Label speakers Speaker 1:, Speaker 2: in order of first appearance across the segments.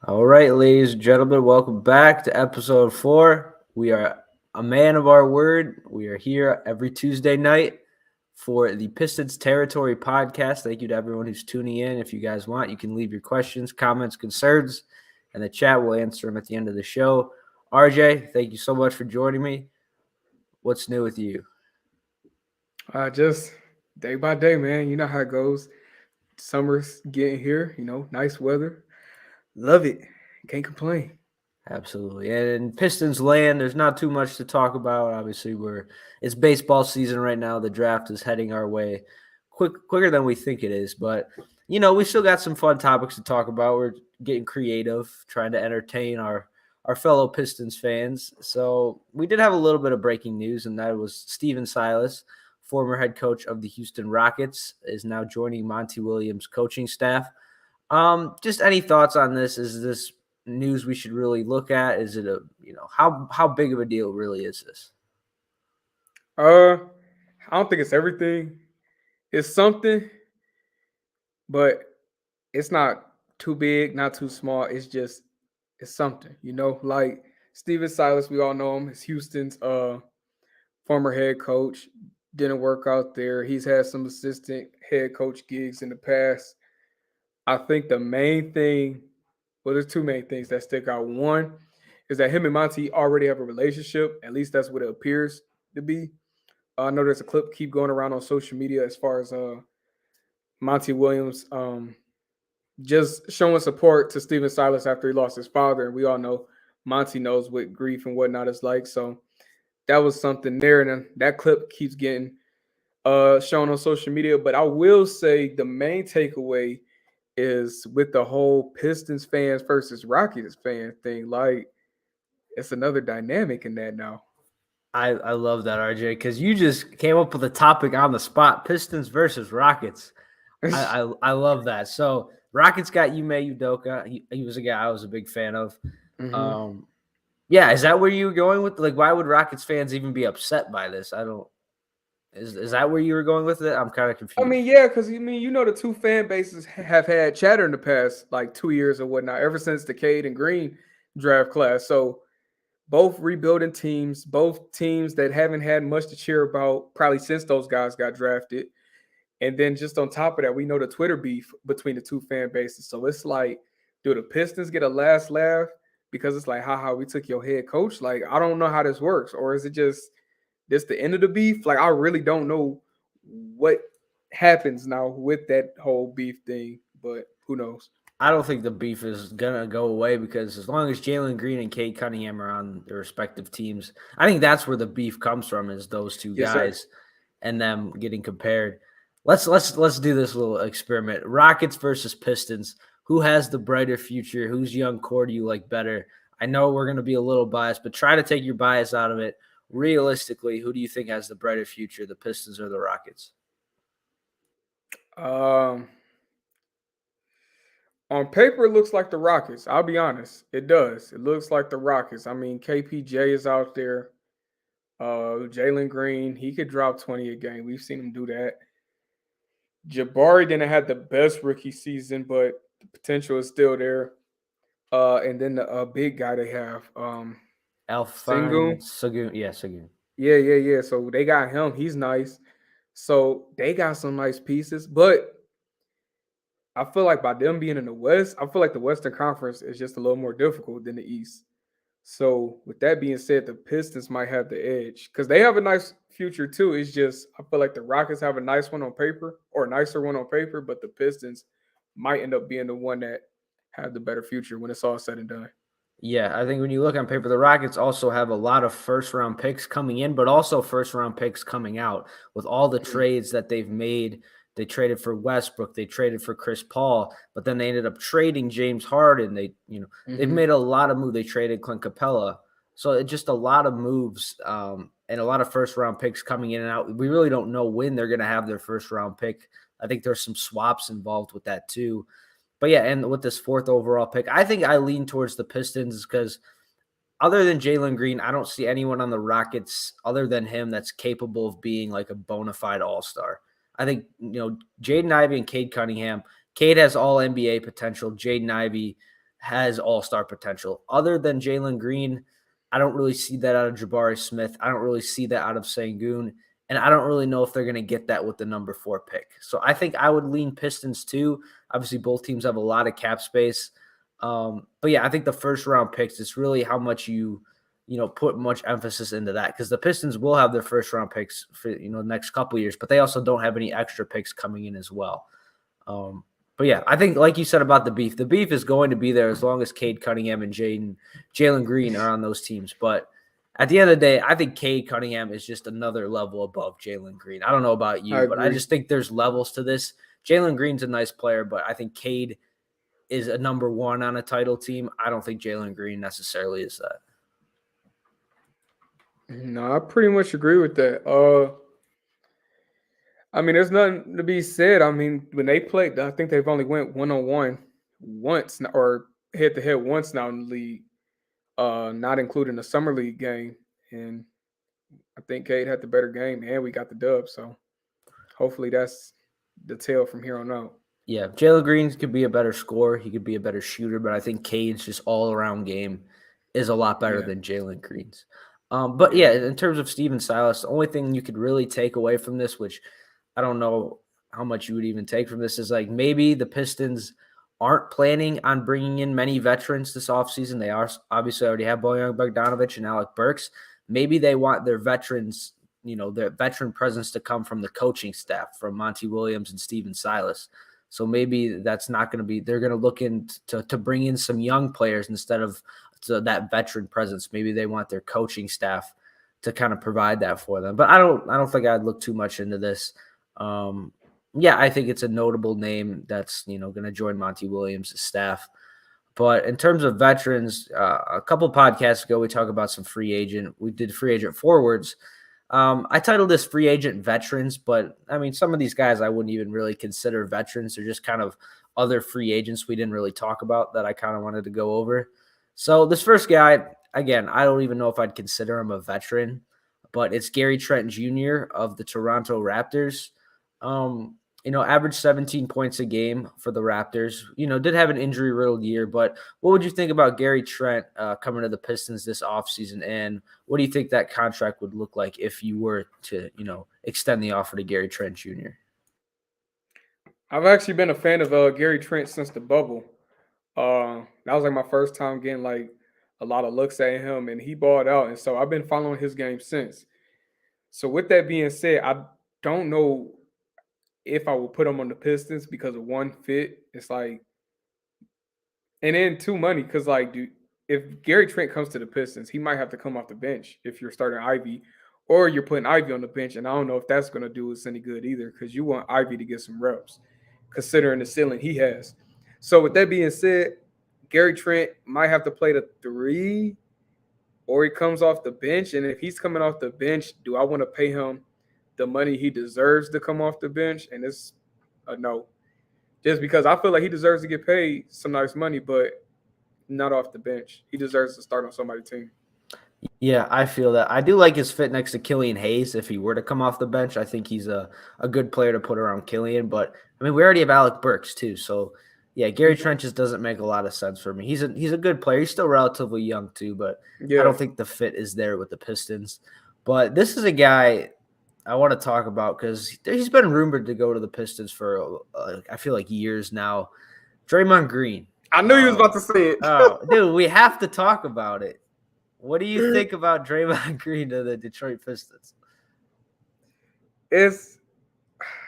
Speaker 1: All right, ladies and gentlemen, welcome back to episode 4. We are a man of our word. We are here every Tuesday night for the Pistons Territory podcast. Thank you to everyone who's tuning in. If you guys want, you can leave your questions, comments, concerns, and the chat will answer them at the end of the show. RJ, thank you so much for joining me. What's new with you?
Speaker 2: Just day by day, man. You know how it goes. Summer's getting here. Nice weather. Love it. Can't complain.
Speaker 1: Absolutely. And in Pistons land, there's not too much to talk about. Obviously, it's baseball season right now. The draft is heading our way quicker than we think it is. But we still got some fun topics to talk about. We're getting creative, trying to entertain our fellow Pistons fans. So we did have a little bit of breaking news, and that was Stephen Silas, former head coach of the Houston Rockets, is now joining Monty Williams' coaching staff. Just any thoughts on this? Is this news we should really look at? Is it how big of a deal really is this?
Speaker 2: Uh, I don't think it's everything. It's something, but it's not too big, not too small. It's something. Like Steven Silas, we all know him. He's Houston's former head coach. Didn't work out there. He's had some assistant head coach gigs in the past. I think the main thing, well, there's two main things that stick out. One is that him and Monty already have a relationship. At least that's what it appears to be. I know there's a clip keep going around on social media as far as Monty Williams just showing support to Steven Silas after he lost his father. And we all know Monty knows what grief and whatnot is like. So that was something there. And then that clip keeps getting shown on social media. But I will say the main takeaway is with the whole Pistons fans versus Rockets fan thing. Like, it's another dynamic in that now.
Speaker 1: I love that, RJ, because you just came up with a topic on the spot: Pistons versus Rockets. I love that. So Rockets got Yume Udoka. He was a guy I was a big fan of.
Speaker 2: hmm
Speaker 1: Um, yeah, is that where you were going with? Like, why would Rockets fans even be upset by this? I don't. Is that where you were going with it? I'm kind of
Speaker 2: I
Speaker 1: confused.
Speaker 2: mean, yeah, because the two fan bases have had chatter in the past like 2 years or whatnot, ever since the Cade and Green draft class. So both rebuilding teams, both teams that haven't had much to cheer about probably since those guys got drafted. And then just on top of that, we know the Twitter beef between the two fan bases. So it's like, do the Pistons get a last laugh because it's like, haha, we took your head coach? Like, I don't know how this works. Or is it just this the end of the beef? Like, I really don't know what happens now with that whole beef thing, but who knows?
Speaker 1: I don't think the beef is gonna go away because as long as Jalen Green and Cade Cunningham are on their respective teams, I think that's where the beef comes from. Is those two
Speaker 2: Yes, sir.
Speaker 1: guys and them getting compared. Let's do this little experiment. Rockets versus Pistons. Who has the brighter future? Whose young core do you like better? I know we're gonna be a little biased, but try to take your bias out of it. Realistically, who do you think has the brighter future, the Pistons or the Rockets?
Speaker 2: Um, on paper, it looks like the Rockets. I'll be honest, it does. It looks like the Rockets. I mean, KPJ is out there. Jalen Green, he could drop 20 a game. We've seen him do that. Jabari didn't have the best rookie season, but the potential is still there. And then the big guy they have,
Speaker 1: Alphon
Speaker 2: Sengun.
Speaker 1: Sagoon, yeah, Sagoon.
Speaker 2: Yeah. So they got him. He's nice. So they got some nice pieces, but I feel like by them being in the West, I feel like the Western Conference is just a little more difficult than the East. So with that being said, the Pistons might have the edge because they have a nice future too. It's just I feel like the Rockets have a nice one on paper or a nicer one on paper, but the Pistons might end up being the one that have the better future when it's all said and done.
Speaker 1: Yeah, I think when you look on paper, the Rockets also have a lot of first round picks coming in, but also first round picks coming out with all the trades that they've made. They traded for Westbrook, they traded for Chris Paul, but then they ended up trading James Harden. They've
Speaker 2: Mm-hmm.
Speaker 1: made a lot of moves. They traded Clint Capella. So it's just a lot of moves and a lot of first round picks coming in and out. We really don't know when they're going to have their first round pick. I think there's some swaps involved with that too. But yeah, and with this fourth overall pick, I think I lean towards the Pistons because other than Jalen Green, I don't see anyone on the Rockets other than him that's capable of being like a bona fide all star. I think, Jaden Ivey and Cade Cunningham. Cade has all NBA potential. Jaden Ivey has all-star potential. Other than Jalen Green, I don't really see that out of Jabari Smith. I don't really see that out of Sengun. And I don't really know if they're going to get that with the number 4 pick. So I think I would lean Pistons too. Obviously, both teams have a lot of cap space. But yeah, I think the first round picks, it's really how much you put much emphasis into that, because the Pistons will have their first round picks for, the next couple years, but they also don't have any extra picks coming in as well. But yeah, I think like you said about the beef is going to be there as long as Cade Cunningham and Jalen Green are on those teams. But at the end of the day, I think Cade Cunningham is just another level above Jalen Green. I don't know about you, but I just think there's levels to this. Jalen Green's a nice player, but I think Cade is a number 1 on a title team. I don't think Jalen Green necessarily is that.
Speaker 2: No, I pretty much agree with that. I mean, there's nothing to be said. I mean, when they played, I think they've only went 1-on-1 once or head-to-head once now in the league, not including the summer league game. And I think Cade had the better game, and we got the dub. So hopefully that's the tale from here on out.
Speaker 1: Yeah, Jalen Green could be a better scorer. He could be a better shooter, but I think Cade's just all-around game is a lot better than Jalen Green's. But yeah, in terms of Stephen Silas, the only thing you could really take away from this, which I don't know how much you would even take from this, is like maybe the Pistons aren't planning on bringing in many veterans this offseason. They are obviously already have Bojan Bogdanovic and Alec Burks. Maybe they want their veterans, their veteran presence to come from the coaching staff, from Monty Williams and Stephen Silas. So maybe that's not going to be – they're going to look into to bring in some young players instead of that veteran presence. Maybe they want their coaching staff to kind of provide that for them. But I don't think I'd look too much into this. Yeah, I think it's a notable name that's, going to join Monty Williams' staff. But in terms of veterans, a couple podcasts ago, we talked about some we did free agent forwards. I titled this Free Agent Veterans, but I mean, some of these guys I wouldn't even really consider veterans. They're just kind of other free agents we didn't really talk about that I kind of wanted to go over. So this first guy, again, I don't even know if I'd consider him a veteran, but it's Gary Trent Jr. of the Toronto Raptors. Averaged 17 points a game for the Raptors. Did have an injury-riddled year, but what would you think about Gary Trent coming to the Pistons this offseason, and what do you think that contract would look like if you were to, extend the offer to Gary Trent Jr.?
Speaker 2: I've actually been a fan of Gary Trent since the bubble. That was like my first time getting like a lot of looks at him, and he balled out, and so I've been following his game since. So with that being said, I don't know if I would put him on the Pistons because of one fit. It's like, and then two, money, because like, dude, if Gary Trent comes to the Pistons, he might have to come off the bench if you're starting Ivy, or you're putting Ivy on the bench, and I don't know if that's going to do us any good either, because you want Ivy to get some reps, considering the ceiling he has. So with that being said, Gary Trent might have to play the 3, or he comes off the bench. And if he's coming off the bench, do I want to pay him the money he deserves to come off the bench? And it's a no. Just because I feel like he deserves to get paid some nice money, but not off the bench. He deserves to start on somebody's team.
Speaker 1: Yeah, I feel that. I do like his fit next to Killian Hayes. If he were to come off the bench, I think he's a good player to put around Killian. But, I mean, we already have Alec Burks too. So, yeah, Gary Trent just doesn't make a lot of sense for me. He's a good player. He's still relatively young too, but I don't think the fit is there with the Pistons. But this is a guy I want to talk about because he's been rumored to go to the Pistons for, I feel like, years now. Draymond Green.
Speaker 2: I knew he was about to say it.
Speaker 1: Oh, dude, we have to talk about it. What do you think about Draymond Green to the Detroit Pistons?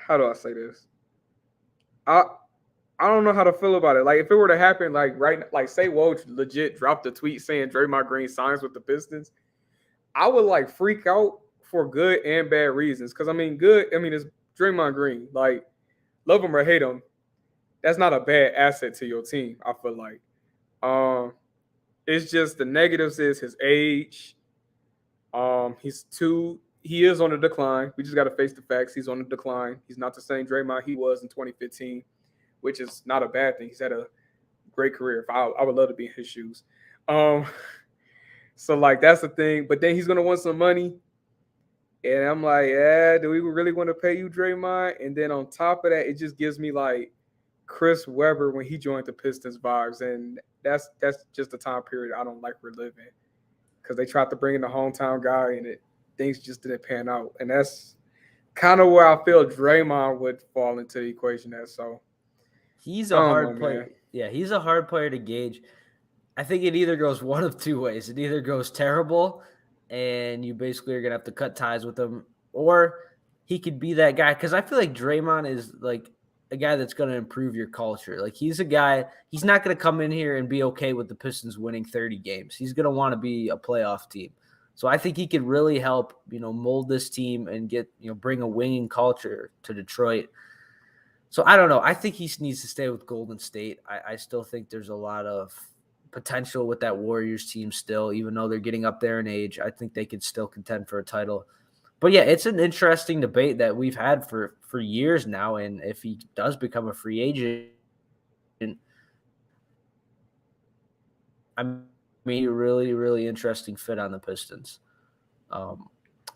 Speaker 2: How do I say this? I don't know how to feel about it. Like, if it were to happen, say Woj legit dropped a tweet saying Draymond Green signs with the Pistons, I would like freak out for good and bad reasons. Because it's Draymond Green. Like, love him or hate him, that's not a bad asset to your team, I feel like. It's just the negatives is his age. He is on the decline. We just got to face the facts. He's on the decline. He's not the same Draymond he was in 2015, which is not a bad thing. He's had a great career. I would love to be in his shoes. So like that's the thing. But then he's gonna want some money, and I'm like, yeah, do we really want to pay you, Draymond? And then on top of that, it just gives me like, Chris Webber when he joined the Pistons vibes, and that's just the time period I don't like reliving because they tried to bring in the hometown guy and things just didn't pan out, and that's kind of where I feel Draymond would fall into the equation as. So
Speaker 1: He's
Speaker 2: I
Speaker 1: a
Speaker 2: don't know,
Speaker 1: hard
Speaker 2: man.
Speaker 1: player. Yeah, he's a hard player to gauge. I think it either goes one of two ways. It either goes terrible and you basically are going to have to cut ties with him, or he could be that guy. Because I feel like Draymond is like a guy that's going to improve your culture. Like he's a guy, he's not going to come in here and be okay with the Pistons winning 30 games. He's going to want to be a playoff team. So I think he could really help, mold this team and get, bring a winning culture to Detroit. So I don't know. I think he needs to stay with Golden State. I still think there's a lot of potential with that Warriors team still, even though they're getting up there in age. I think they could still contend for a title. But yeah, it's an interesting debate that we've had for years now. And if he does become a free agent, I mean, a really, really interesting fit on the Pistons.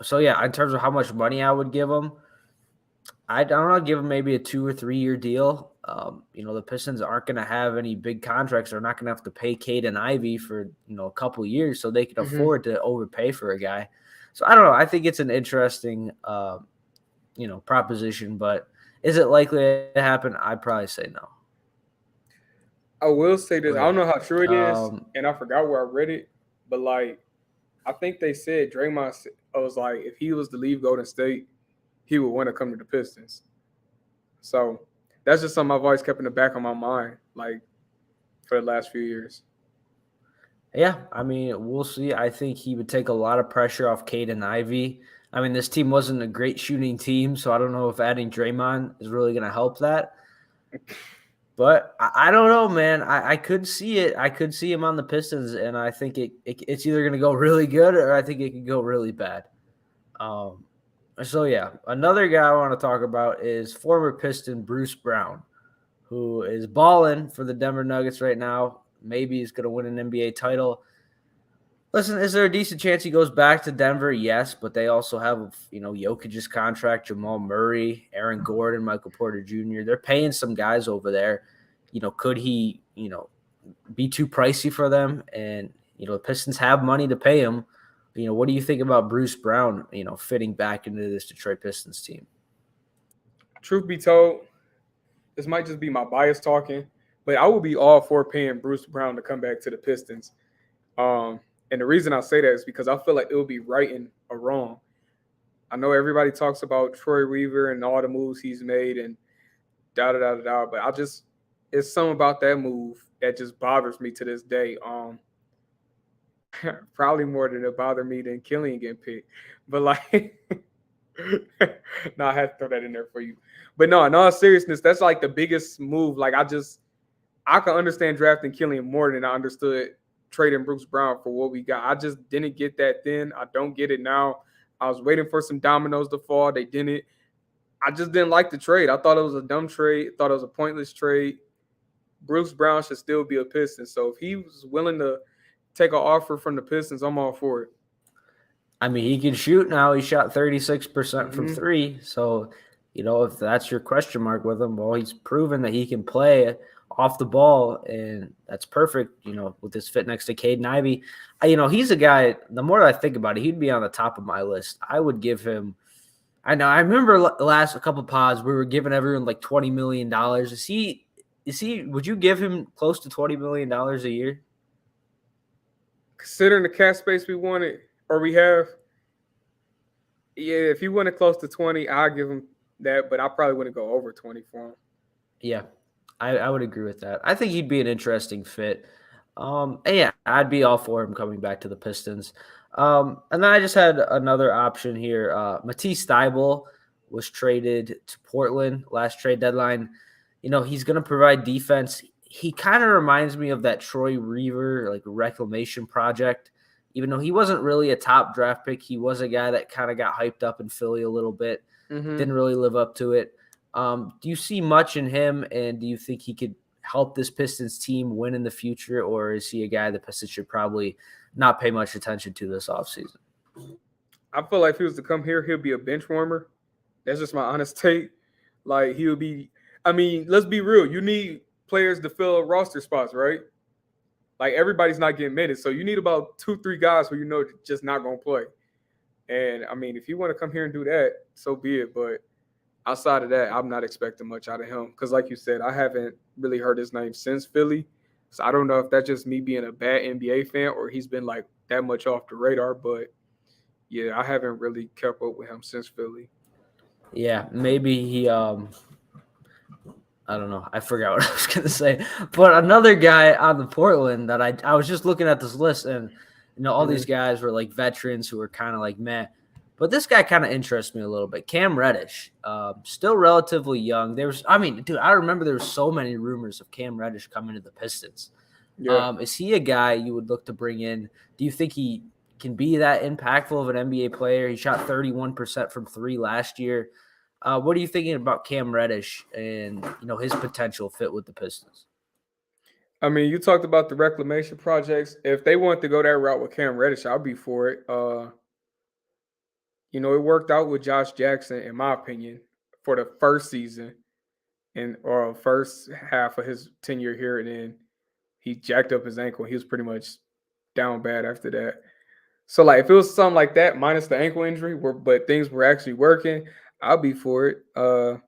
Speaker 1: So yeah, in terms of how much money I would give him, I don't know, give him maybe a 2 or 3 year deal. The Pistons aren't going to have any big contracts. They're not going to have to pay Cade and Ivy for, a couple years, so they can
Speaker 2: Hmm.
Speaker 1: afford to overpay for a guy. So I don't know. I think it's an interesting, proposition, but is it likely to happen? I'd probably say no.
Speaker 2: I will say this:
Speaker 1: But
Speaker 2: I don't
Speaker 1: yeah.
Speaker 2: know how true it is,
Speaker 1: Um,
Speaker 2: and I forgot where I read it, but like I think they said was like if he was to leave Golden State, he would want to come to the Pistons. So that's just something I've always kept in the back of my mind, like for the last few years.
Speaker 1: Yeah, I mean, we'll see. I think he would take a lot of pressure off Cade and Ivy. I mean, this team wasn't a great shooting team, so I don't know if adding Draymond is really going to help that. But I don't know, man. I could see it. I could see him on the Pistons, and I think it's either going to go really good or I think it could go really bad. Um, so yeah, another guy I want to talk about is former Piston Bruce Brown, who is balling for the Denver Nuggets right now. Maybe he's going to win an NBA title. Listen, is there a decent chance he goes back to Denver? Yes, but they also have, Jokic's contract, Jamal Murray, Aaron Gordon, Michael Porter Jr. They're paying some guys over there. Could he, be too pricey for them? And, the Pistons have money to pay him. What do you think about Bruce Brown, fitting back into this Detroit Pistons team?
Speaker 2: Truth be told, this might just be my bias talking, but I would be all for paying Bruce Brown to come back to the Pistons. Um, and the reason I say that is because I feel like it would be righting a wrong. I know everybody talks about Troy Weaver and all the moves he's made and da da da da da, but it's something about that move that just bothers me to this day. Probably more than it bothered me than Killian getting picked. But like, no, I had to throw that in there for you. But no, in all seriousness, that's like the biggest move. Like I can understand drafting Killian more than I understood trading Bruce Brown for what we got. I just didn't get that then. I don't get it now. I was waiting for some dominoes to fall. They didn't. I just didn't like the trade. I thought it was a dumb trade. Thought it was a pointless trade. Bruce Brown should still be a Piston. So if he was willing to take an offer from the Pistons, I'm all for it.
Speaker 1: I mean, he can shoot now. He shot 36% from
Speaker 2: Mm-hmm.
Speaker 1: three. So, if that's your question mark with him, well, he's proven that he can play off the ball, and that's perfect, with his fit next to Caden Ivey. He's a guy, the more I think about it, he'd be on the top of my list. I would give him, I know, I remember last a couple pods, we were giving everyone like $20 million. Would you give him close to $20 million a year?
Speaker 2: Considering the cap space we wanted or we have, yeah, if he went close to 20, I'll give him that, but I probably wouldn't go over 20 for him.
Speaker 1: Yeah, I would agree with that. I think he'd be an interesting fit. And yeah, I'd be all for him coming back to the Pistons. And then I just had another option here. Matisse Thybulle was traded to Portland last trade deadline. He's going to provide defense. He kind of reminds me of that Troy Weaver like reclamation project. Even though he wasn't really a top draft pick, he was a guy that kind of got hyped up in Philly a little bit.
Speaker 2: Mm-hmm.
Speaker 1: Didn't really live up to it. Do you see much in him, and do you think he could help this Pistons team win in the future, or is he a guy the Pistons should probably not pay much attention to this offseason?
Speaker 2: I feel like if he was to come here, he'll be a bench warmer. That's just my honest take. Like he would be. I mean, let's be real. You need players to fill roster spots, right? Like everybody's not getting minutes, so you need about 2, 3 guys who you know just not gonna play. And I mean, if you want to come here and do that, so be it. But outside of that, I'm not expecting much out of him because, like you said, I haven't really heard his name since Philly. So I don't know if that's just me being a bad NBA fan or he's been like that much off the radar. But yeah, I haven't really kept up with him since Philly.
Speaker 1: Yeah, maybe he I don't know. I forgot what I was gonna say. But another guy on the Portland that I was just looking at this list, and all these
Speaker 2: Mhm.
Speaker 1: guys were like veterans who were kind of like meh. But this guy kind of interests me a little bit. Cam Reddish, still relatively young. I mean, dude, I remember there were so many rumors of Cam Reddish coming to the Pistons.
Speaker 2: Yeah.
Speaker 1: Is he a guy you would look to bring in? Do you think he can be that impactful of an NBA player? He shot 31% from three last year. What are you thinking about Cam Reddish and his potential fit with the Pistons?
Speaker 2: I mean, you talked about the reclamation projects. If they want to go that route with Cam Reddish, I'll be for it. It worked out with Josh Jackson, in my opinion, for the first season and or first half of his tenure here, and then he jacked up his ankle. He was pretty much down bad after that. So like if it was something like that, minus the ankle injury, but things were actually working, I'll be for it. The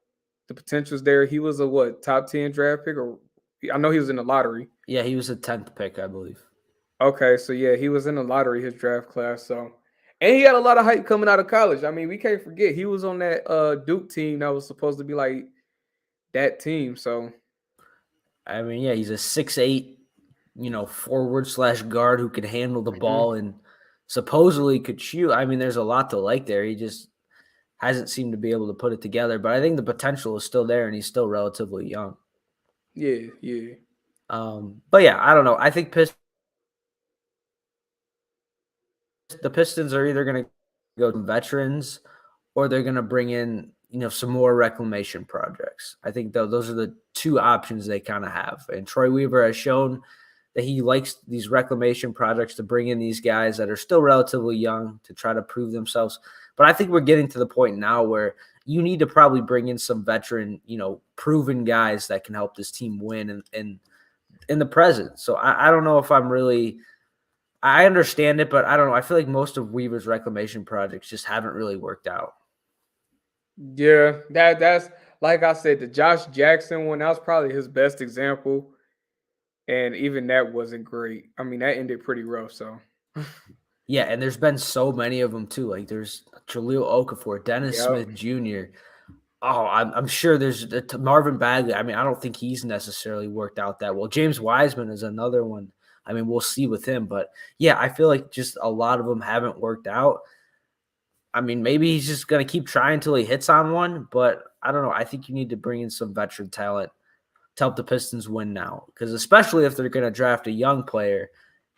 Speaker 2: potential's there. He was a what top 10 draft pick, or I know he was in the lottery.
Speaker 1: Yeah, he was a 10th pick, I believe.
Speaker 2: Okay, so yeah, he was in the lottery, his draft class. So, and he had a lot of hype coming out of college. I mean, we can't forget he was on that Duke team that was supposed to be like that team. So,
Speaker 1: I mean, yeah, he's a 6'8", forward slash guard who could handle the
Speaker 2: mhm.
Speaker 1: ball and supposedly could shoot. I mean, there's a lot to like there. He just hasn't seemed to be able to put it together. But I think the potential is still there, and he's still relatively young.
Speaker 2: Yeah, yeah.
Speaker 1: But yeah, I don't know. I think the Pistons are either going to go to veterans or they're going to bring in, some more reclamation projects. I think those are the two options they kind of have. And Troy Weaver has shown that he likes these reclamation projects to bring in these guys that are still relatively young to try to prove themselves. But I think we're getting to the point now where you need to probably bring in some veteran, proven guys that can help this team win in the present. So I don't know if I'm really – I understand it, but I don't know. I feel like most of Weaver's reclamation projects just haven't really worked out.
Speaker 2: Yeah, that's like I said, the Josh Jackson one, that was probably his best example. And even that wasn't great. I mean, that ended pretty rough. So
Speaker 1: Yeah, and there's been so many of them too. Like there's Jaleel Okafor, Dennis
Speaker 2: yep.
Speaker 1: Smith Jr. Oh, I'm sure there's Marvin Bagley. I mean, I don't think he's necessarily worked out that well. James Wiseman is another one. I mean, we'll see with him, but yeah, I feel like just a lot of them haven't worked out. I mean, maybe he's just gonna keep trying until he hits on one, but I don't know. I think you need to bring in some veteran talent to help the Pistons win now, because especially if they're going to draft a young player.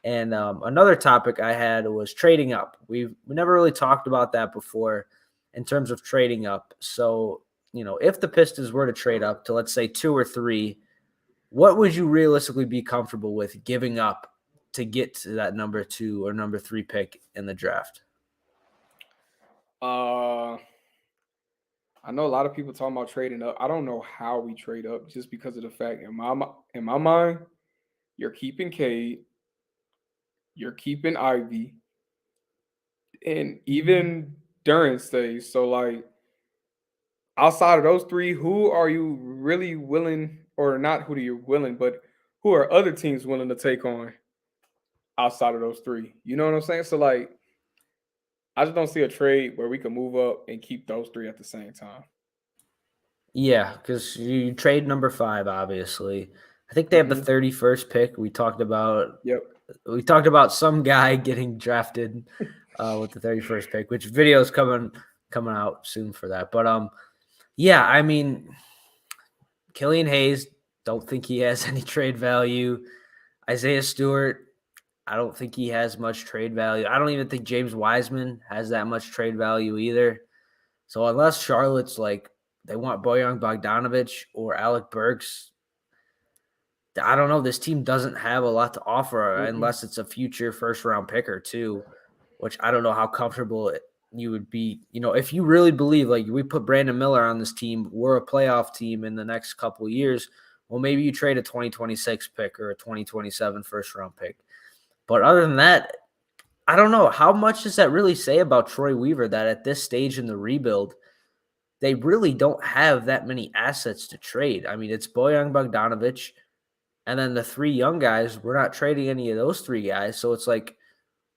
Speaker 1: And another topic I had was trading up. We never really talked about that before in terms of trading up. So, if the Pistons were to trade up to, let's say, 2 or 3, what would you realistically be comfortable with giving up to get to that number 2 or number 3 pick in the draft?
Speaker 2: Uh I know a lot of people talking about trading up. I don't know how we trade up just because of the fact in my mind, you're keeping Cade, you're keeping Ivy, and even Duran stays. So like outside of those three, who are you really willing, or not who do you willing, but who are other teams willing to take on outside of those three? You know what I'm saying? So like I just don't see a trade where we can move up and keep those three at the same time.
Speaker 1: Yeah, because you trade number 5, obviously. I think they have the
Speaker 2: Hmm.
Speaker 1: 31st pick.
Speaker 2: Yep.
Speaker 1: We talked about some guy getting drafted with the 31st pick, which video's coming out soon for that. But yeah, I mean, Killian Hayes, don't think he has any trade value. Isaiah Stewart, I don't think he has much trade value. I don't even think James Wiseman has that much trade value either. So unless Charlotte's like they want Bojan Bogdanovic or Alec Burks, I don't know. This team doesn't have a lot to offer
Speaker 2: Mm-mm.
Speaker 1: unless it's a future first round pick or two, which I don't know how comfortable you would be, if you really believe like we put Brandon Miller on this team, we're a playoff team in the next couple of years. Well, maybe you trade a 2026 pick or a 2027 first round pick. But other than that, I don't know. How much does that really say about Troy Weaver that at this stage in the rebuild, they really don't have that many assets to trade? I mean, it's Bojan Bogdanovic, and then the three young guys. We're not trading any of those three guys. So it's like,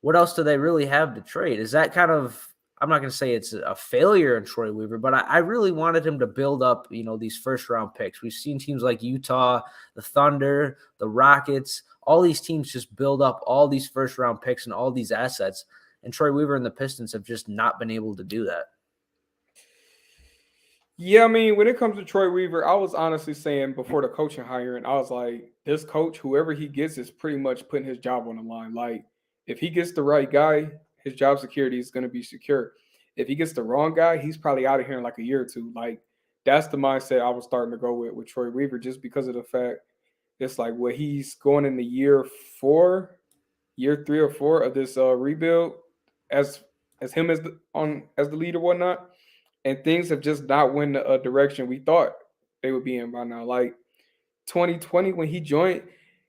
Speaker 1: what else do they really have to trade? Is that kind of, I'm not going to say it's a failure in Troy Weaver, but I really wanted him to build up, these first round picks. We've seen teams like Utah, the Thunder, the Rockets, all these teams just build up all these first round picks and all these assets. And Troy Weaver and the Pistons have just not been able to do that.
Speaker 2: Yeah, I mean, when it comes to Troy Weaver, I was honestly saying before the coaching hiring, I was like, this coach, whoever he gets, is pretty much putting his job on the line. Like, if he gets the right guy, his job security is going to be secure. If he gets the wrong guy, he's probably out of here in like a year or two. Like, that's the mindset I was starting to go with Troy Weaver, just because of the fact it's like what he's going in the year 3 or 4 of this rebuild as him as the leader, whatnot, and things have just not went the direction we thought they would be in by now. Like 2020 when he joined,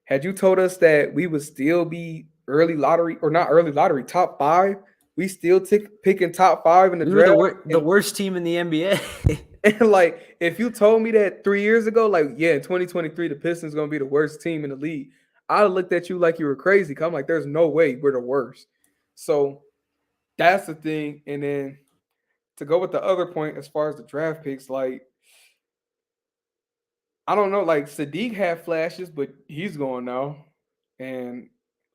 Speaker 2: had you told us that we would still be early lottery or not early lottery top 5, we still picking top 5 in the
Speaker 1: We were
Speaker 2: draft.
Speaker 1: the worst team in the NBA.
Speaker 2: And like, if you told me that 3 years ago, like, yeah, in 2023, the Pistons gonna be the worst team in the league, I'd have looked at you like you were crazy. I'm like, there's no way we're the worst. So that's the thing. And then to go with the other point as far as the draft picks, like, I don't know, like Sadiq had flashes, but he's going now. And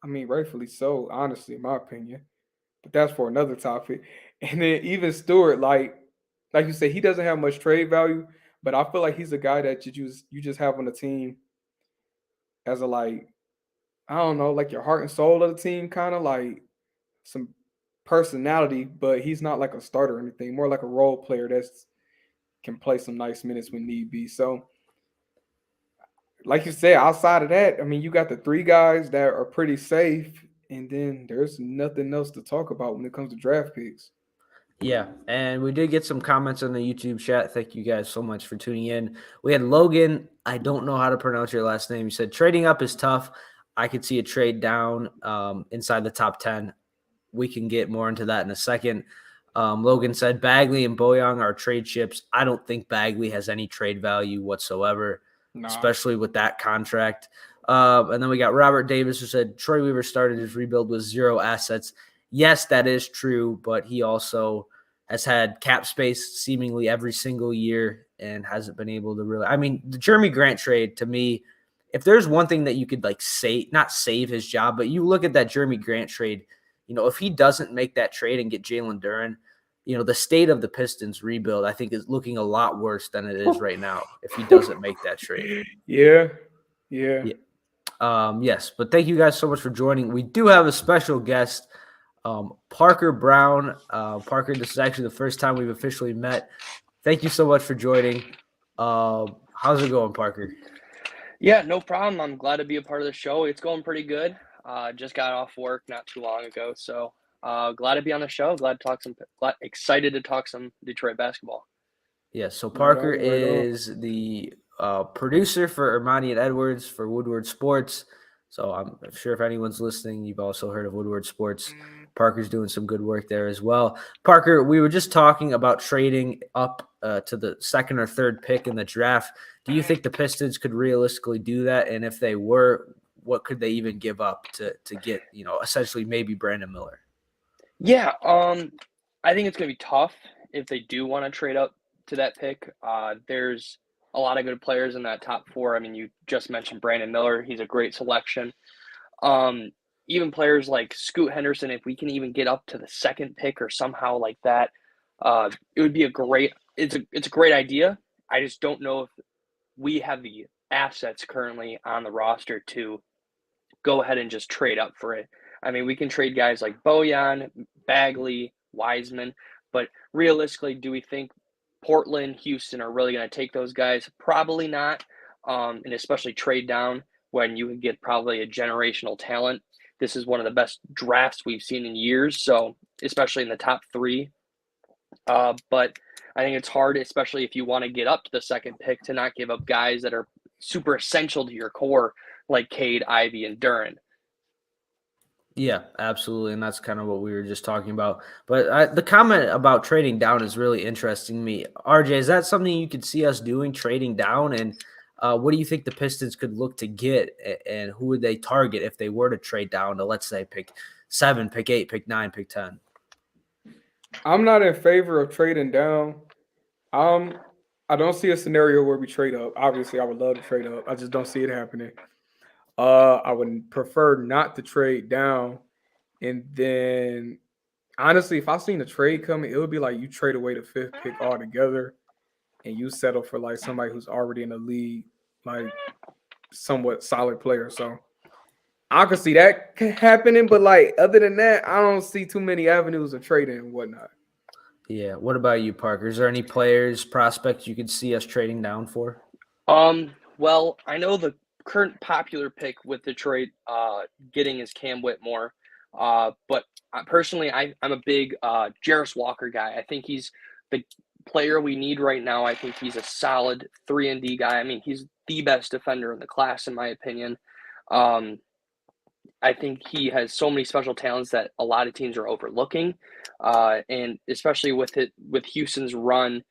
Speaker 2: I mean, rightfully so, honestly, in my opinion. But that's for another topic. And then even Stewart, like you said, he doesn't have much trade value, but I feel like he's a guy that you just have on the team as a, like, I don't know, like your heart and soul of the team, kind of like some personality, but he's not like a starter or anything, more like a role player that's can play some nice minutes when need be. So, like you said, outside of that, I mean, you got the three guys that are pretty safe, and then there's nothing else to talk about when it comes to draft picks.
Speaker 1: Yeah, and we did get some comments on the YouTube chat. Thank you guys so much for tuning in. We had Logan. I don't know how to pronounce your last name. He said trading up is tough. I could see a trade down inside the top 10. We can get more into that in a second. Logan said Bagley and Boyang are trade chips. I don't think Bagley has any trade value whatsoever,
Speaker 2: Nah.
Speaker 1: especially with that contract. And then we got Robert Davis, who said Troy Weaver started his rebuild with 0 assets. Yes, that is true, but he also has had cap space seemingly every single year and hasn't been able to really. I mean, the Jeremy Grant trade, to me, if there's one thing that you could like not save his job, but you look at that Jeremy Grant trade, if he doesn't make that trade and get Jalen Duren, the state of the Pistons rebuild, I think, is looking a lot worse than it is right now if he doesn't make that trade.
Speaker 2: Yeah. Yeah.
Speaker 1: Yes, but thank you guys so much for joining. We do have a special guest, Parker Brown. Parker, this is actually the first time we've officially met. Thank you so much for joining. How's it going, Parker?
Speaker 3: Yeah, no problem. I'm glad to be a part of the show. It's going pretty good. Just got off work not too long ago, so glad to be on the show. Excited to talk some Detroit basketball.
Speaker 1: Yes, so Parker is the producer for Armani and Edwards for Woodward Sports. So I'm sure if anyone's listening, you've also heard of Woodward Sports. Parker's doing some good work there as well. Parker, we were just talking about trading up to the 2nd or 3rd pick in the draft. Do you think the Pistons could realistically do that? And if they were, what could they even give up to get, essentially maybe Brandon Miller?
Speaker 3: Yeah, I think it's going to be tough if they do want to trade up to that pick. There's a lot of good players in that top 4. I mean, you just mentioned Brandon Miller. He's a great selection. Even players like Scoot Henderson, if we can even get up to the 2nd pick or somehow like that, it would be it's a great idea. I just don't know if we have the assets currently on the roster to go ahead and just trade up for it. I mean, we can trade guys like Bojan, Bagley, Wiseman, but realistically, do we think Portland, Houston are really going to take those guys? Probably not, and especially trade down when you can get probably a generational talent. This is one of the best drafts we've seen in years, so especially in the top 3, But I think it's hard, especially if you want to get up to the second pick, to not give up guys that are super essential to your core, like Cade, Ivy, and Duran.
Speaker 1: Yeah, absolutely, and that's kind of what we were just talking about. But the comment about trading down is really interesting to me. RJ, is that something you could see us doing, trading down? And what do you think the Pistons could look to get, and who would they target if they were to trade down to, let's say, pick 7, pick 8, pick 9, pick 10?
Speaker 2: I'm not in favor of trading down. I don't see a scenario where we trade up. Obviously, I would love to trade up. I just don't see it happening. I would prefer not to trade down. And then, honestly, if I seen a trade coming, it would be like you trade away the 5th pick altogether, and you settle for like somebody who's already in the league, like somewhat solid player. So I could see that happening, but like other than that, I don't see too many avenues of trading and whatnot.
Speaker 1: Yeah. What about you, Parker? Is there any players, prospects you could see us trading down for?
Speaker 3: Well, I know the current popular pick with Detroit getting is Cam Whitmore. But personally, I'm a big Jarris Walker guy. I think he's the player we need right now. I think he's a solid 3-and-D guy. I mean, he's the best defender in the class, in my opinion. I think he has so many special talents that a lot of teams are overlooking, and especially with Houston's run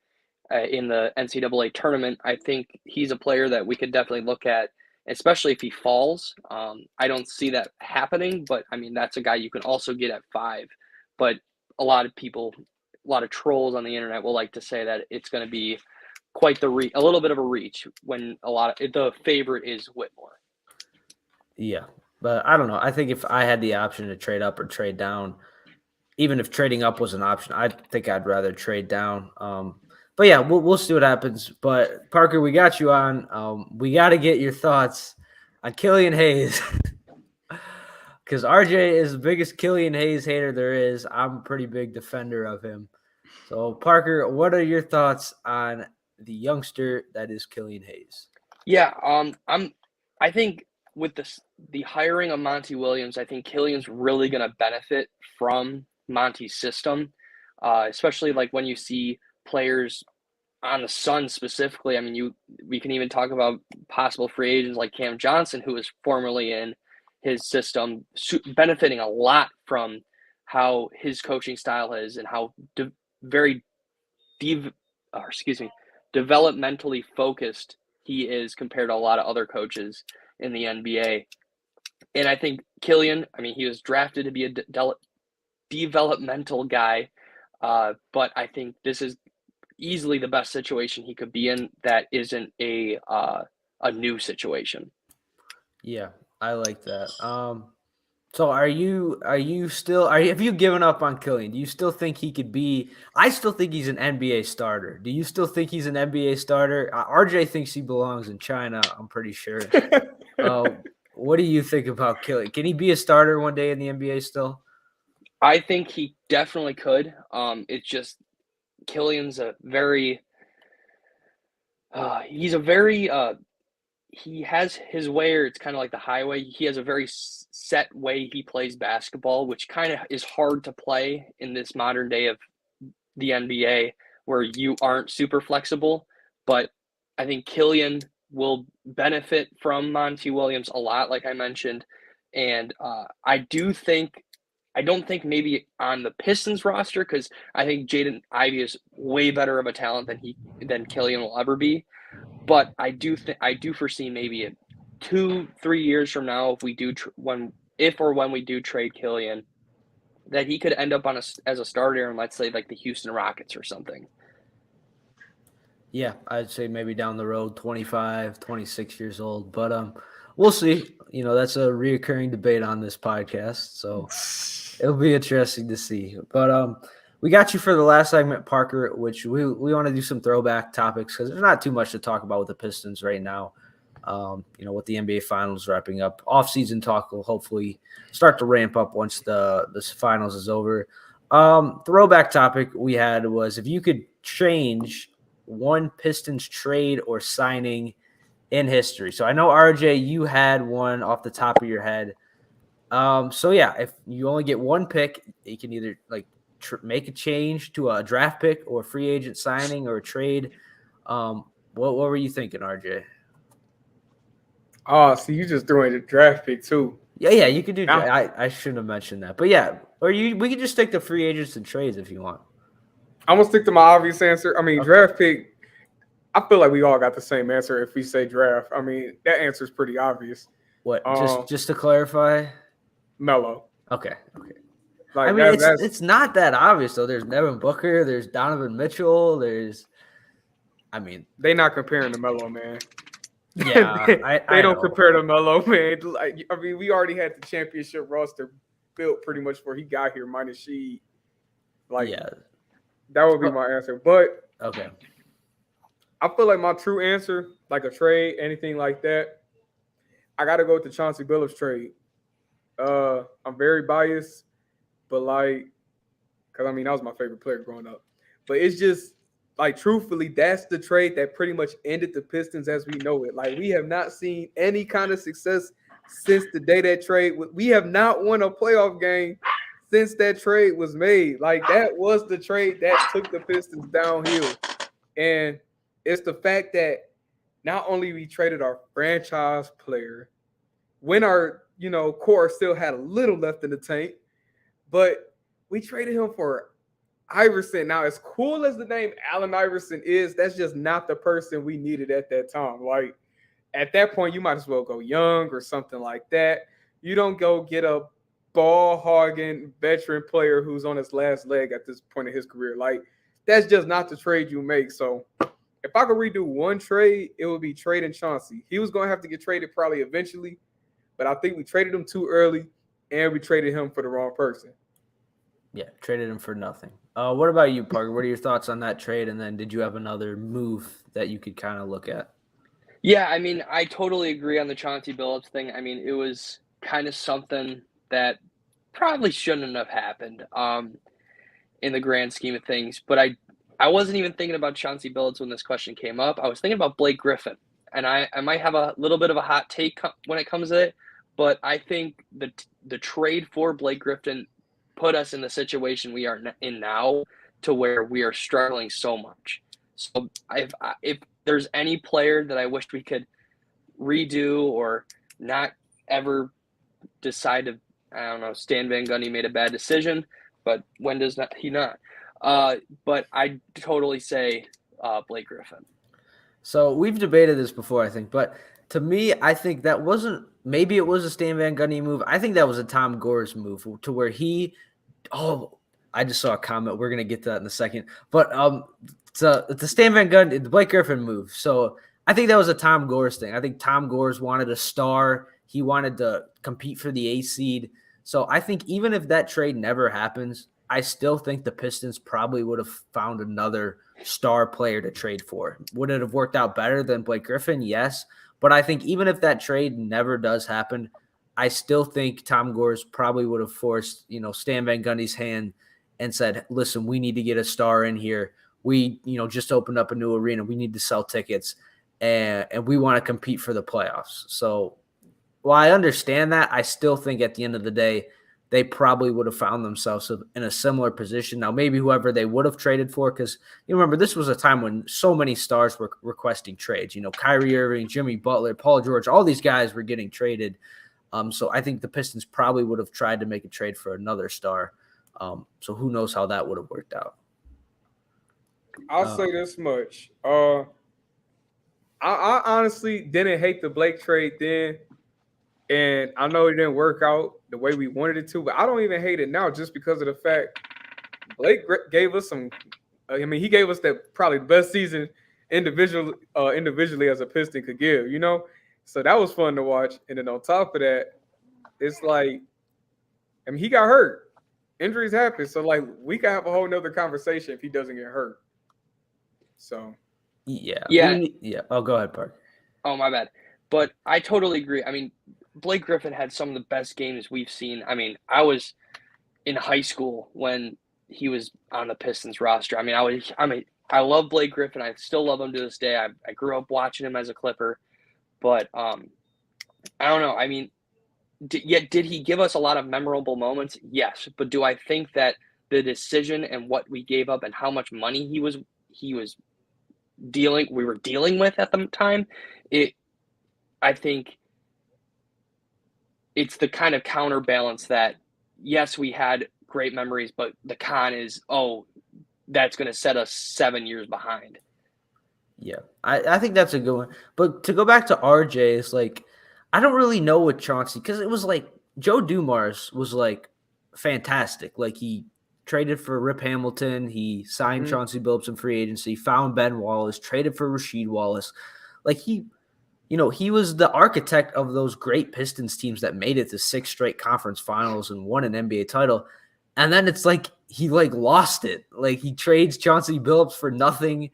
Speaker 3: in the NCAA tournament, I think he's a player that we could definitely look at, especially if he falls. I don't see that happening, but I mean, that's a guy you can also get at 5. But a lot of people, a lot of trolls on the internet will like to say that it's going to be quite a little bit of a reach when the favorite is Whitmore.
Speaker 1: Yeah, but I don't know. I think if I had the option to trade up or trade down, even if trading up was an option, I think I'd rather trade down. But yeah, we'll see what happens. But Parker, we got you on. We got to get your thoughts on Killian Hayes, because RJ is the biggest Killian Hayes hater there is. I'm a pretty big defender of him. So Parker, what are your thoughts on the youngster that is Killian Hayes?
Speaker 3: Yeah, I think with the hiring of Monty Williams, I think Killian's really going to benefit from Monty's system, especially like when you see players on the Suns specifically. I mean, we can even talk about possible free agents like Cam Johnson, who was formerly in his system, benefiting a lot from how his coaching style is and how developmentally focused he is compared to a lot of other coaches in the NBA. And I think Killian, I mean, he was drafted to be a developmental guy, but I think this is easily the best situation he could be in that isn't a new situation.
Speaker 1: Yeah, I like that. So have you given up on Killian? Do you still think he could be? I still think he's an NBA starter. Do you still think he's an NBA starter? RJ thinks he belongs in China. I'm pretty sure. What do you think about Killian? Can he be a starter one day in the NBA still?
Speaker 3: I think he definitely could. It's just Killian's he has his way, or it's kind of like the highway. He has a very set way he plays basketball, which kind of is hard to play in this modern day of the NBA where you aren't super flexible. But I think Killian will benefit from Monty Williams a lot, like I mentioned. And I don't think maybe on the Pistons roster, because I think Jaden Ivey is way better of a talent than Killian will ever be. But I do foresee maybe 2-3 years from now, if we do when we do trade Killian, that he could end up as a starter in, let's say, like the Houston Rockets or something.
Speaker 1: Yeah, I'd say maybe down the road, 25, 26 years old. But we'll see. You know, that's a reoccurring debate on this podcast, so it'll be interesting to see. But we got you for the last segment, Parker, which we want to do some throwback topics because there's not too much to talk about with the Pistons right now. You know, with the NBA Finals wrapping up, off-season talk will hopefully start to ramp up once the Finals is over. Throwback topic we had was if you could change one Pistons trade or signing in history. So I know, RJ, you had one off the top of your head. So yeah, if you only get one pick, you can either like make a change to a draft pick or free agent signing or a trade? What were you thinking, RJ?
Speaker 2: Oh, see, you just threw in the draft pick too.
Speaker 1: Yeah, you could do.
Speaker 2: Now,
Speaker 1: I shouldn't have mentioned that, but yeah, we could just stick to free agents and trades if you want.
Speaker 2: I'm gonna stick to my obvious answer. I mean,
Speaker 1: Okay.
Speaker 2: draft pick. I feel like we all got the same answer if we say draft. I mean, that answer is pretty obvious.
Speaker 1: What? Just to clarify.
Speaker 2: Melo.
Speaker 1: Okay.
Speaker 2: Like
Speaker 1: I mean,
Speaker 2: that's
Speaker 1: it's not that obvious though. There's Devin Booker. There's Donovan Mitchell.
Speaker 2: they not comparing to Melo, man.
Speaker 1: Yeah,
Speaker 2: they don't
Speaker 1: know.
Speaker 2: compare to Melo, man. Like, I mean, we already had the championship roster built pretty much before he got here, minus Sheed. Like,
Speaker 1: Yeah.
Speaker 2: that would be my answer. But
Speaker 1: Okay.
Speaker 2: I feel like my true answer, like a trade, anything like that, I got to go with the Chauncey Billups trade. I'm very biased, but because I mean, that was my favorite player growing up. But it's just, like, truthfully, that's the trade that pretty much ended the Pistons as we know it. Like, we have not seen any kind of success since the day that trade. We have not won a playoff game since that trade was made. Like, that was the trade that took the Pistons downhill. And it's the fact that not only we traded our franchise player when our, core still had a little left in the tank, but we traded him for Iverson. Now, as cool as the name Allen Iverson is, that's just not the person we needed at that time. Like, at that point, you might as well go young or something like that. You don't go get a ball-hogging veteran player who's on his last leg at this point in his career. Like, that's just not the trade you make. So, if I could redo one trade, it would be trading Chauncey. He was going to have to get traded probably eventually, but I think we traded him too early, and we traded him for the wrong person.
Speaker 1: Yeah, traded him for nothing. What about you, Parker? What are your thoughts on that trade? And then did you have another move that you could kind of look at?
Speaker 3: Yeah, I mean, I totally agree on the Chauncey Billups thing. I mean, it was kind of something that probably shouldn't have happened in the grand scheme of things. But I wasn't even thinking about Chauncey Billups when this question came up. I was thinking about Blake Griffin. And I might have a little bit of a hot take when it comes to it. But I think the trade for Blake Griffin put us in the situation we are in now to where we are struggling so much. So if there's any player that I wish we could redo or not ever decide to, I don't know, Stan Van Gundy made a bad decision, but when does he not? But I totally say Blake Griffin.
Speaker 1: So we've debated this before, I think, but to me, I think that wasn't – maybe it was a Stan Van Gundy move. I think that was a Tom Gores move to where he – I just saw a comment. We're going to get to that in a second. But it's the Stan Van Gundy – the Blake Griffin move. So I think that was a Tom Gores thing. I think Tom Gores wanted a star. He wanted to compete for the A seed. So I think even if that trade never happens, I still think the Pistons probably would have found another star player to trade for. Would it have worked out better than Blake Griffin? Yes. But I think even if that trade never does happen, I still think Tom Gores probably would have forced, Stan Van Gundy's hand and said, listen, we need to get a star in here. We, just opened up a new arena. We need to sell tickets and we want to compete for the playoffs. So while I understand that, I still think at the end of the day, they probably would have found themselves in a similar position. Now, maybe whoever they would have traded for, because you remember this was a time when so many stars were requesting trades. Kyrie Irving, Jimmy Butler, Paul George, all these guys were getting traded. So I think the Pistons probably would have tried to make a trade for another star. So who knows how that would have worked out.
Speaker 2: I'll say this much. I honestly didn't hate the Blake trade then. And I know it didn't work out the way we wanted it to, but I don't even hate it now just because of the fact Blake gave us he gave us that probably the best season individually as a Piston could give, So that was fun to watch. And then on top of that, it's like, he got hurt. Injuries happen. So, we could have a whole nother conversation if he doesn't get hurt. So.
Speaker 1: Yeah.
Speaker 3: Yeah.
Speaker 1: Oh, go ahead, Park.
Speaker 3: Oh, my bad. But I totally agree. Blake Griffin had some of the best games we've seen. I was in high school when he was on the Pistons roster. I love Blake Griffin. I still love him to this day. I grew up watching him as a Clipper, but I don't know. Did he give us a lot of memorable moments? Yes, but do I think that the decision and what we gave up and how much money we were dealing with at the time, I think it's the kind of counterbalance that, yes, we had great memories, but the con is, that's going to set us 7 years behind.
Speaker 1: Yeah, I think that's a good one. But to go back to RJ, it's like, I don't really know what Chauncey, because it was like Joe Dumars was like fantastic. Like he traded for Rip Hamilton, he signed Chauncey Billups in free agency, found Ben Wallace, traded for Rasheed Wallace. Like he was the architect of those great Pistons teams that made it to 6 straight conference finals and won an NBA title. And then it's like he like lost it. Like he trades Chauncey Billups for nothing.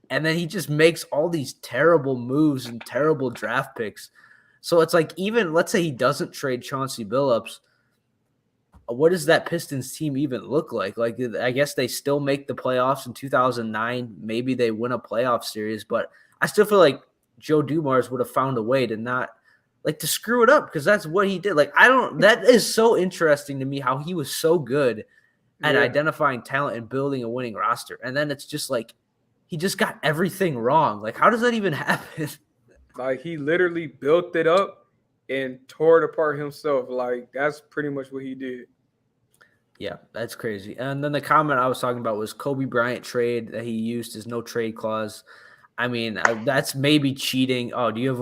Speaker 1: And then he just makes all these terrible moves and terrible draft picks. So it's like, even let's say he doesn't trade Chauncey Billups, what does that Pistons team even look like? Like, I guess they still make the playoffs in 2009. Maybe they win a playoff series, but I still feel like Joe Dumars would have found a way to not to screw it up, because that's what he did. Like, that is so interesting to me, how he was so good at identifying talent and building a winning roster. And then it's just like, he just got everything wrong. Like, how does that even happen?
Speaker 2: Like, he literally built it up and tore it apart himself. Like, that's pretty much what he did.
Speaker 1: Yeah, that's crazy. And then the comment I was talking about was Kobe Bryant trade that he used his no trade clause. I mean, that's maybe cheating. Oh, do you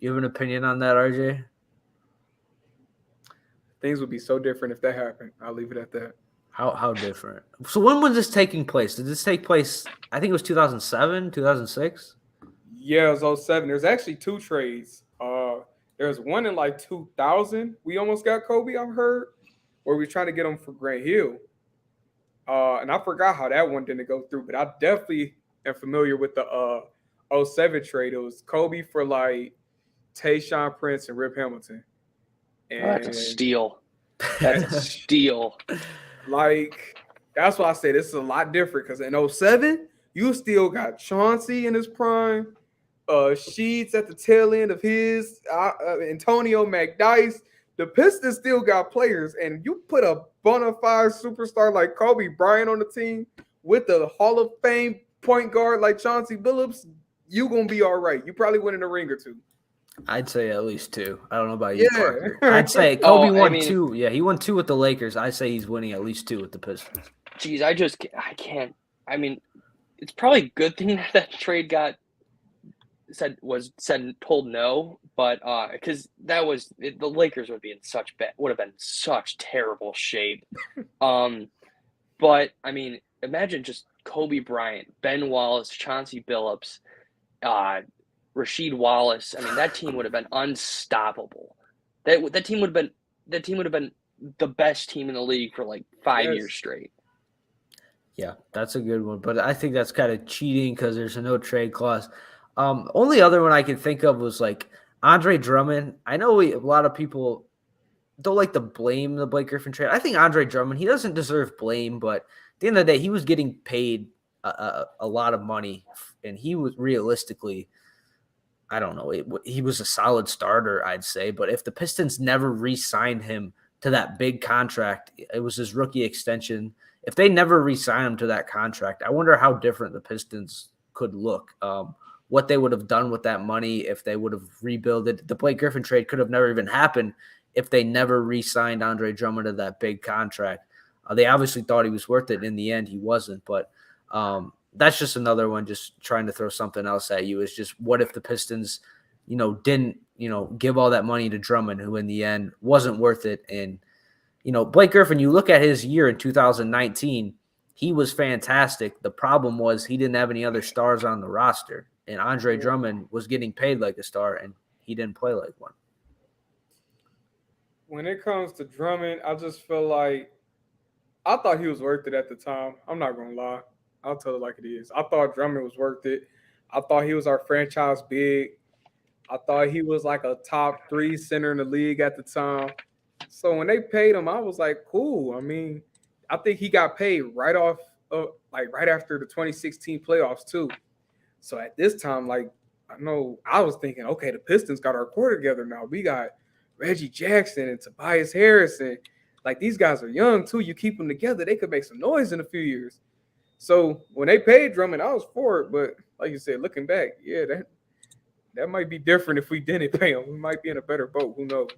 Speaker 1: have an opinion on that, RJ?
Speaker 2: Things would be so different if that happened. I'll leave it at that.
Speaker 1: How different? So when was this taking place? Did this take place, I think it was 2007, 2006?
Speaker 2: Yeah, it was 07. There's actually 2 trades. There's one in like 2000. We almost got Kobe, I've heard, where we were trying to get him for Grant Hill. And I forgot how that one didn't go through, but I definitely am familiar with the 07 trade. It was Kobe for like Tayshaun Prince and Rip Hamilton. And
Speaker 3: that's a steal. That's a steal.
Speaker 2: Like, that's why I say this is a lot different, because in 07, you still got Chauncey in his prime, Sheets at the tail end of his, Antonio McDyess. The Pistons still got players, and you put a bona fide superstar like Kobe Bryant on the team with the Hall of Fame point guard like Chauncey Billups, you going to be all right. You probably winning a ring or 2.
Speaker 1: I'd say at least 2. I don't know about you,
Speaker 2: Yeah.
Speaker 1: Parker. I'd say Kobe won 2. Yeah, he won 2 with the Lakers. I say he's winning at least 2 with the Pistons.
Speaker 3: Geez, I can't. I mean, it's probably a good thing that trade got told no, but because the Lakers would have been such terrible shape. But I mean, imagine just Kobe Bryant, Ben Wallace, Chauncey Billups, Rasheed Wallace. I mean, that team would have been unstoppable. That team would have been the best team in the league for like 5 years straight.
Speaker 1: Yeah, that's a good one, but I think that's kind of cheating because there's a no trade clause. Only other one I can think of was like Andre Drummond. I know a lot of people don't like to blame the Blake Griffin trade. I think Andre Drummond, he doesn't deserve blame, but at the end of the day, he was getting paid a lot of money, and he was realistically, I don't know, he was a solid starter, I'd say. But if the Pistons never re-signed him to that big contract, it was his rookie extension. If they never re-sign him to that contract, I wonder how different the Pistons could look. What they would have done with that money if they would have rebuilt it. The Blake Griffin trade could have never even happened if they never re-signed Andre Drummond to that big contract. They obviously thought he was worth it. In the end, he wasn't. But that's just another one, just trying to throw something else at you, is just what if the Pistons, didn't, give all that money to Drummond, who in the end wasn't worth it. And, Blake Griffin, you look at his year in 2019, he was fantastic. The problem was he didn't have any other stars on the roster. And Andre Drummond was getting paid like a star, and he didn't play like one.
Speaker 2: When it comes to Drummond, I just feel like I thought he was worth it at the time. I'm not going to lie. I'll tell it like it is. I thought Drummond was worth it. I thought he was our franchise big. I thought he was like a top 3 center in the league at the time. So when they paid him, I was like, cool. I mean, I think he got paid right after the 2016 playoffs too. So at this time, like, I was thinking, okay, the Pistons got our core together now. We got Reggie Jackson and Tobias Harris, and Like these guys are young too. You keep them together, they could make some noise in a few years. So when they paid Drummond, I was for it. But like you said, looking back, yeah, that might be different if we didn't pay him. We might be in a better boat. Who knows?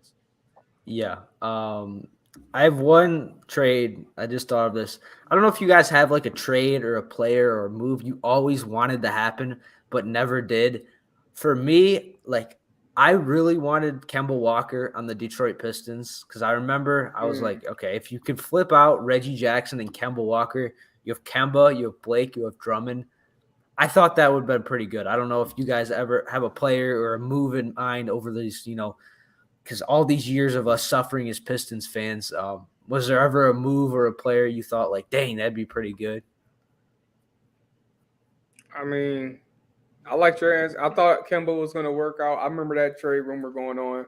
Speaker 1: Yeah. I have one trade. I just thought of this. I don't know if you guys have like a trade or a player or a move you always wanted to happen but never did. For me, like I really wanted Kemba Walker on the Detroit Pistons because I remember I was like, okay, if you could flip out Reggie Jackson and Kemba Walker, you have Kemba, you have Blake, you have Drummond. I thought that would have been pretty good. I don't know if you guys ever have a player or a move in mind over these, because all these years of us suffering as Pistons fans, was there ever a move or a player you thought like, dang, that'd be pretty good?
Speaker 2: I mean, I like your answer. I thought Kemba was going to work out. I remember that trade rumor going on.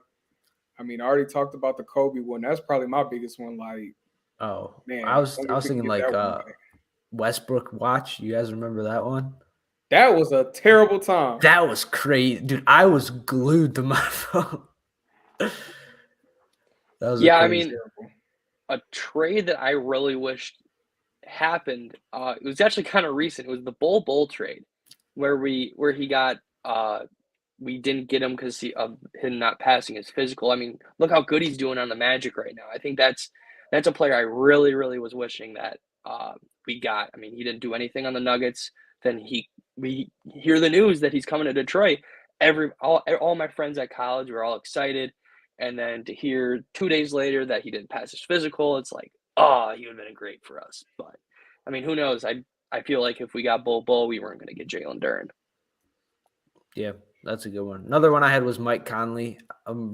Speaker 2: I mean, I already talked about the Kobe one. That's probably my biggest one. Like,
Speaker 1: Oh,
Speaker 2: man,
Speaker 1: I was
Speaker 2: wonder if we can
Speaker 1: thinking
Speaker 2: get
Speaker 1: like
Speaker 2: that one back.
Speaker 1: Westbrook watch. You guys remember that one?
Speaker 2: That was a terrible time.
Speaker 1: That was crazy, dude. I was glued to my phone. That was
Speaker 3: Yeah, I
Speaker 1: crazy.
Speaker 3: mean, a trade that I really wished happened. It was actually kind of recent. It was the Bull trade, where he got we didn't get him because of him not passing his physical. I mean, look how good he's doing on the Magic right now. I think that's a player I really was wishing that we got. I mean, he didn't do anything on the Nuggets. Then we hear the news that he's coming to Detroit. All my friends at college were all excited, and then to hear 2 days later that he didn't pass his physical, it's like, oh, he would have been great for us. But I mean, who knows? I feel like if we got Bull, we weren't going to get Jalen Duren.
Speaker 1: Yeah, that's a good one. Another one I had was Mike Conley.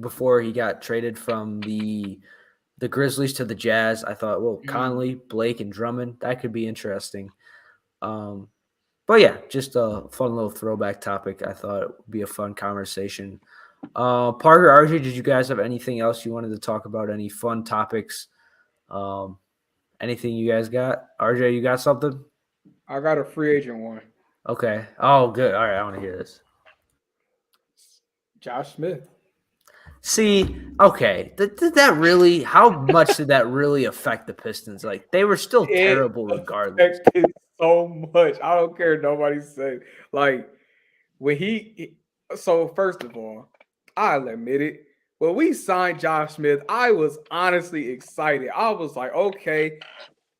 Speaker 1: Before he got traded from the Grizzlies to the Jazz, I thought, well, Conley, Blake, and Drummond, that could be interesting. But yeah, just a fun little throwback topic. I thought it would be a fun conversation. Parker, RJ, did you guys have anything else you wanted to talk about? Any fun topics? Anything you guys got? RJ, you got something?
Speaker 2: I got a free agent one.
Speaker 1: Okay. Oh, good. All right, I want to hear this.
Speaker 2: Josh Smith.
Speaker 1: See, okay, did that really? How much did that really affect the Pistons? Like they were still terrible regardless.
Speaker 2: So much. I don't care. Nobody said like when he. So first of all, I'll admit it. When we signed Josh Smith, I was honestly excited. I was like, okay,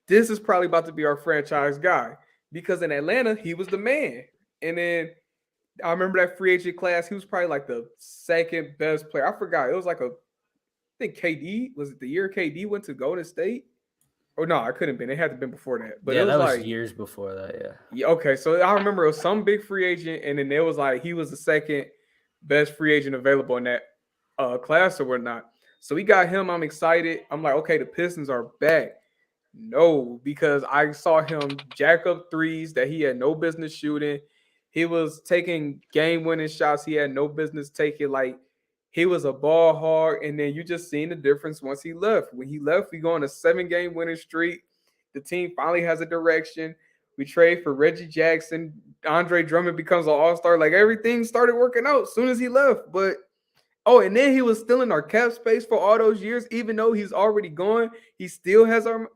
Speaker 2: this is probably about to be our franchise guy because in Atlanta he was the man, and then I remember that free agent class. He was probably like the second best player. I forgot. It was like I think KD, was it the year KD went to Golden State? Or no, it couldn't have been. It had to have been before that. But
Speaker 1: yeah,
Speaker 2: it was
Speaker 1: that was
Speaker 2: like
Speaker 1: years before that,
Speaker 2: yeah. Okay, so I remember it was some big free agent, and then there was like he was the second best free agent available in that class or whatnot. So we got him. I'm excited. I'm like, okay, the Pistons are back. No, because I saw him jack up threes that he had no business shooting. He was taking game-winning shots he had no business taking. Like he was a ball hog, and then you just seen the difference once he left. When he left, we go on a 7-game winning streak. The team finally has a direction. We trade for Reggie Jackson. Andre Drummond becomes an all-star. Like everything started working out as soon as he left. But and then he was still in our cap space for all those years, even though he's already gone. He still has our.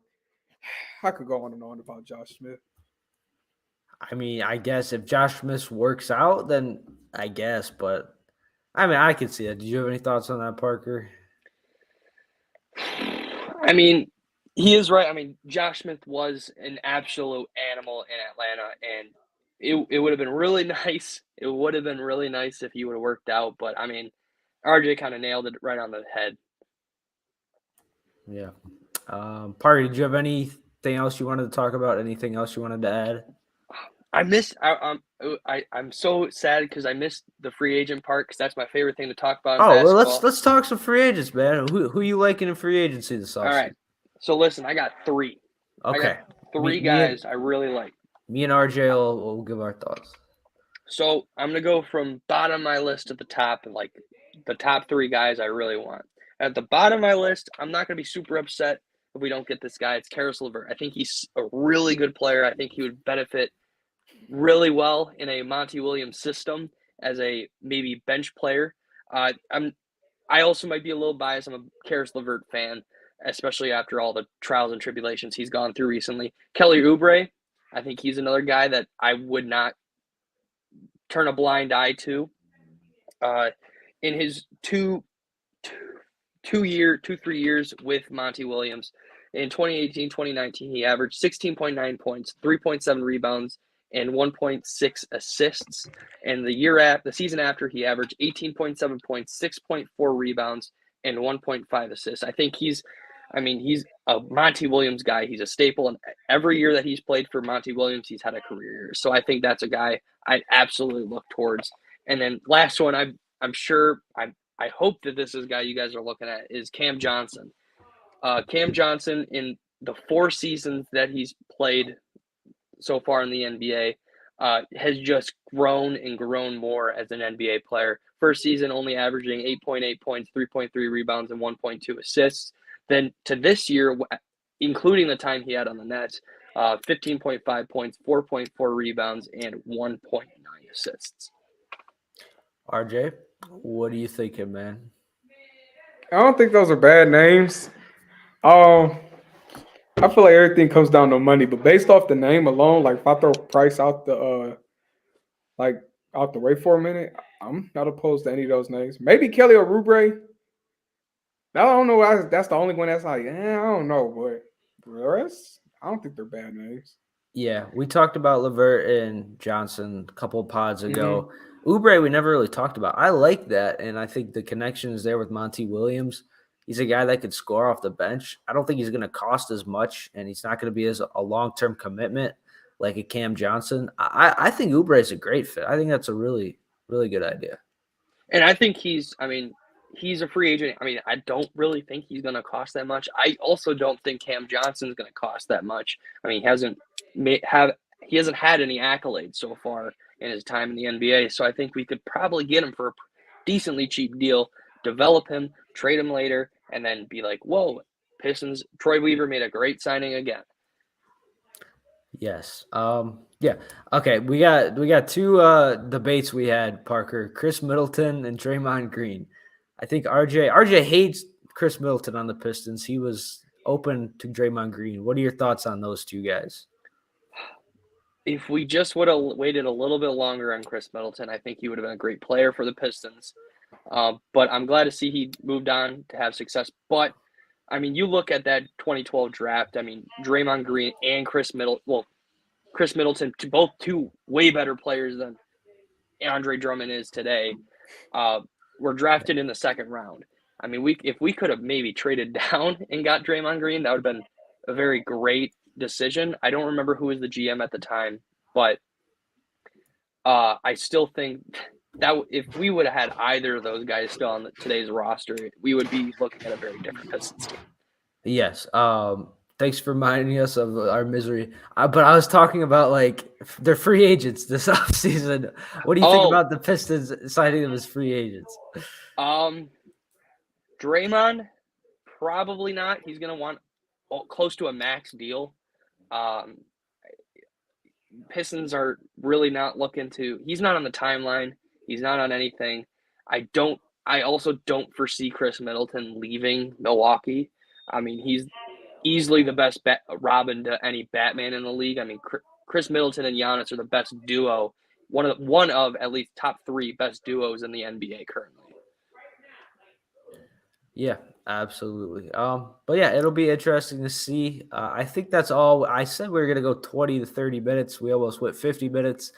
Speaker 2: I could go on and on about Josh Smith.
Speaker 1: I mean, I guess if Josh Smith works out, then I guess. But I mean, I could see it. Did you have any thoughts on that, Parker?
Speaker 3: I mean, he is right. I mean, Josh Smith was an absolute animal in Atlanta, and it would have been really nice. It would have been really nice if he would have worked out. But I mean, RJ kind of nailed it right on the head.
Speaker 1: Yeah. Parker, did you have anything else you wanted to talk about? Anything else you wanted to add?
Speaker 3: I'm so sad because I missed the free agent part because that's my favorite thing to talk about.
Speaker 1: Well, let's talk some free agents, man. Who you liking in free agency this offseason?
Speaker 3: All right. So listen, I got 3.
Speaker 1: Okay.
Speaker 3: I got 3 guys I really like.
Speaker 1: Me and RJ will give our thoughts.
Speaker 3: So I'm gonna go from bottom of my list to the top, and like the top 3 guys I really want. At the bottom of my list, I'm not gonna be super upset if we don't get this guy. It's Karis LeVert. I think he's a really good player. I think he would benefit really well in a Monty Williams system as a maybe bench player. I also might be a little biased. I'm a Karis LeVert fan. especially after all the trials and tribulations he's gone through recently. Kelly Oubre, I think he's another guy that I would not turn a blind eye to. In his 3 years with Monty Williams, in 2018, 2019, he averaged 16.9 points, 3.7 rebounds, and 1.6 assists. And the season after, he averaged 18.7 points, 6.4 rebounds, and 1.5 assists. I think he's a Monty Williams guy. He's a staple, and every year that he's played for Monty Williams, he's had a career year. So I think that's a guy I absolutely look towards. And then last one, I hope that this is a guy you guys are looking at is Cam Johnson. Cam Johnson, in the 4 seasons that he's played so far in the NBA, has just grown and grown more as an NBA player. First season only averaging 8.8 points, 3.3 rebounds, and 1.2 assists. Then to this year, including the time he had on the Nets, 15.5 points, 4.4 rebounds, and 1.9 assists.
Speaker 1: RJ, what are you thinking, man?
Speaker 2: I don't think those are bad names. I feel like everything comes down to money, but based off the name alone, like if I throw Price out the way for a minute, I'm not opposed to any of those names. Maybe Kelly or Oubre. I don't know. That's the only one that's like, I don't know, but the rest, I don't think they're bad names.
Speaker 1: Yeah, we talked about LeVert and Johnson a couple of pods ago. Oubre, we never really talked about. I like that, and I think the connection is there with Monty Williams. He's a guy that could score off the bench. I don't think he's going to cost as much, and he's not going to be as a long-term commitment like a Cam Johnson. I think Oubre is a great fit. I think that's a really, really good idea.
Speaker 3: And I think he's a free agent. I don't really think he's going to cost that much. I also don't think Cam Johnson's going to cost that much. He hasn't had any accolades so far in his time in the NBA. So I think we could probably get him for a decently cheap deal, develop him, trade him later, and then be like, whoa, Pistons, Troy Weaver made a great signing again.
Speaker 1: Yes. Yeah. Okay. We got 2 debates we had, Parker. Chris Middleton and Draymond Green. I think RJ hates Chris Middleton on the Pistons. He was open to Draymond Green. What are your thoughts on those 2 guys?
Speaker 3: If we just would have waited a little bit longer on Chris Middleton, I think he would have been a great player for the Pistons. But I'm glad to see he moved on to have success. But, you look at that 2012 draft, Draymond Green and Chris Middleton, both 2 way better players than Andre Drummond is today, were drafted in the 2nd round. If we could have maybe traded down and got Draymond Green, that would have been a very great decision. I don't remember who was the GM at the time, but I still think that if we would have had either of those guys still on today's roster, we would be looking at a very different Pistons team.
Speaker 1: Yes. Thanks for reminding us of our misery. But I was talking about they're free agents this offseason. What do you think about the Pistons signing them as free agents?
Speaker 3: Draymond, probably not. He's going to want close to a max deal. Pistons are really not looking to. He's not on the timeline. He's not on anything. I also don't foresee Chris Middleton leaving Milwaukee. He's easily the best Robin to any Batman in the league. Chris Middleton and Giannis are the best duo, one of at least top 3 best duos in the NBA currently.
Speaker 1: Yeah, absolutely. But yeah, it'll be interesting to see. I think that's all. I said we were going to go 20 to 30 minutes. We almost went 50 minutes.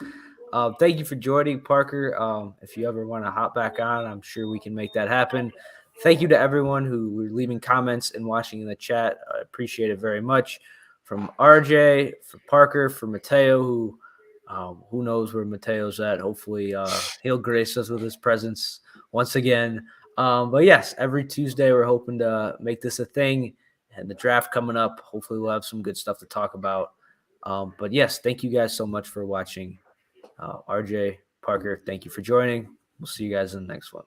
Speaker 1: Thank you for joining, Parker. If you ever want to hop back on, I'm sure we can make that happen. Thank you to everyone who were leaving comments and watching in the chat. I appreciate it very much. From RJ, for Parker, for Mateo, who knows where Mateo's at. Hopefully he'll grace us with his presence once again. But yes, every Tuesday we're hoping to make this a thing, and the draft coming up. Hopefully we'll have some good stuff to talk about. But yes, thank you guys so much for watching. RJ, Parker, thank you for joining. We'll see you guys in the next one.